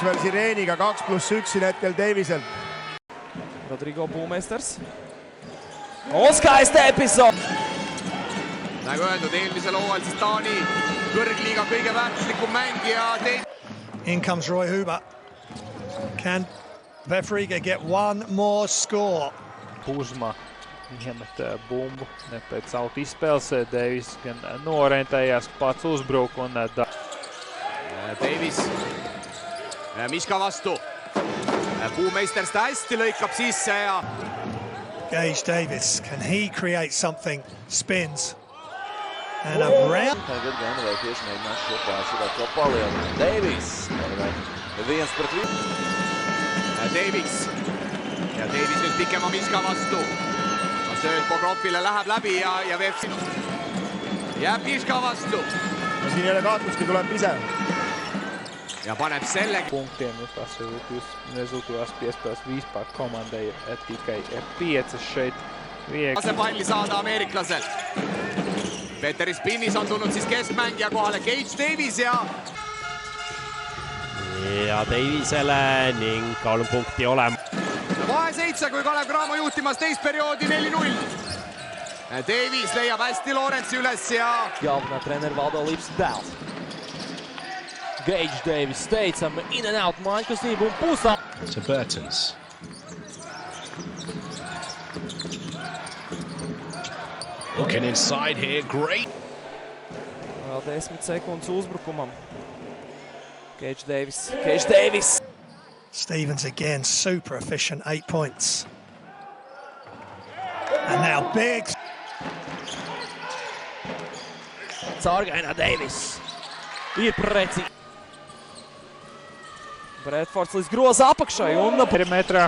veel Sireeniga 2+1 siin hetkel Davisel. Rodrigo Puumeisters. Oskaiste episood! Nagu öeldud, eelmisel hooajal siis Taani kõrgliiga kõige väärtuslikum mängija. In comes Roy Huber. Can Vefriga get one more score? Kuzma iemet bumbu pēc auto izspēles. Davis gan noorientējās, pats uzbruk un Davis Miška vastu. Puumeister seda hästi lõikab sisse ja Gage Davis, can he create something? Spins. And a round. Tagad gan vēl tieši mēģinās šo pārsvarā to palielināt. Davis. 1-1. Davis. Ja Davis nüüd pikema Miška vastu. Sööd Bogrovile läheb läbi ja veeb sinu. Jääb Miška vastu. Ja siin ei ole kaotuski, tuleb ise. Ja paneb selle. Punktiem tas rezultīvās piespēles vispār komandai tikai 5 šeit. Lase palli saada ameeriklaselt. Peter Spinnis on tulnud siis keskmängija kohale Gage Davis ja Davisele ning 3 punkti olema. Vahe 7, kui Kalev Cramo juhtimas teist perioodi 4-0. Davis leiab hästi Lorentsi üles ja Galvenā trener Valdo Lipsdāls. Gage Davis steidzam in and out mājkustību un pusā. To Burtons. Looking inside here, great. Vēl 10 sekundes uzbrukumam. Gage Davis. Gage Davis. Stevens again, super efficient, 8 points. And now big. Caurgainā Davis. Ir precīzi. Bredfords līdz groza apakšai un perimetrā.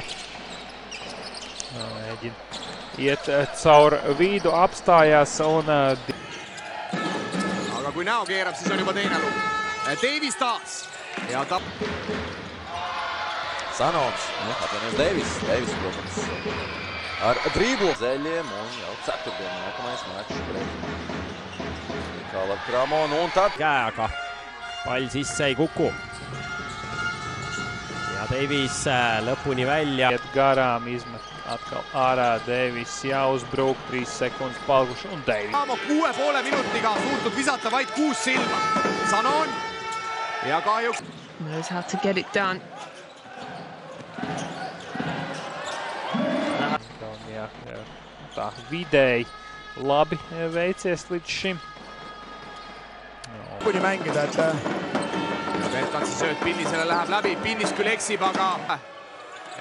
Mēģina iet caur vidu, apstājās un aga kui näo keerab, siis on juba teine lugu. Davis taas. Ja ta Sanons. Atvainojas Davis. Davis, protams, ar drīblu zeļiem un jau ceturtdien nākamais mačs pret Kalev Cramo. Un tad Käega pall sisse ei kuku. Ja Davis lõpuni välja. Garām izmet atkal ārā. Davis jāuzbruk, 3 sekundes palguši un Davis. Cramo 6,5 minutiga suutnud visata vaid 6 silma. Sanon ja kahjuks knows how to get it done. Jā, tā vidēji labi veicies līdz šim. Kuni mängida, Bertansi sööd Pinnisele läheb läbi. Pinnis küll eksib, aga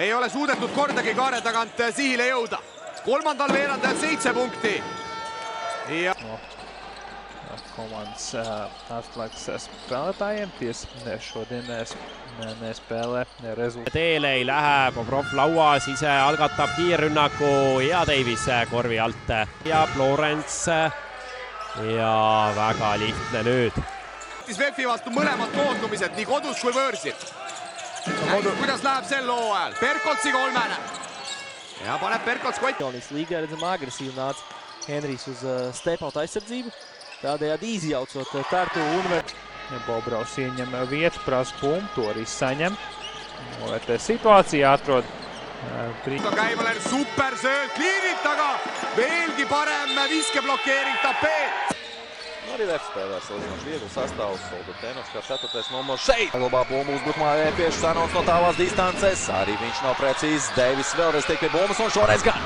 ei ole suudetud kordagi kaare tagant sihile jõuda. Kolmandal veerandajal 7 punkti. Ja Komandas atslēgas spēlētājiem šodien nespēlē rezultātu. Teele ei lähe, Bobrov lauas, ise algatab kiirrünnaku ja Davis korvi alt. Ja Lorentz ja väga lihtne nüüd. Vefi vastu mõlemad koondumised, nii kodus kui võõrsil. Kuidas läheb sel hooajal? Perkoltsi kolmene. Ja paneb Perkolts kotti. Jaunīs līgā redzam agresīvi nāca Henrijs uz step-out aizsardzību. Tādējādi izjaucot Tartu un Bobrovs ieņem vietu, prasa bumbu, to arī saņem. Novērtē situāciju, atrod Käima läinud super sööd kliinit, aga veelgi parem viskeblokeering Tapet. arī Vef spēlē salīdzinoši vieglu sastāvu. Soldatenovs kā 4. numurs šeit. Glabā bumbu uzbrukumā piešķi Sanons no tālās distances. Arī viņš nav precīzs. Davis vēlreiz tiek pie bumbas un šoreiz gan.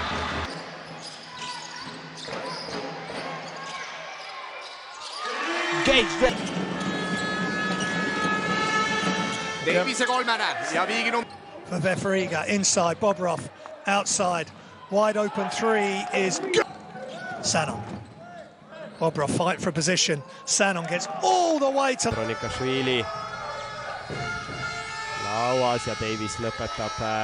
Gage Davise kolmene ja Viiginum. For Vefriga, inside, Bobrov, outside. Wide open 3 is Sanon. Bobrov fight for position. Sanon gets all the way to Kronikashvili lauas ja Davis lõpetab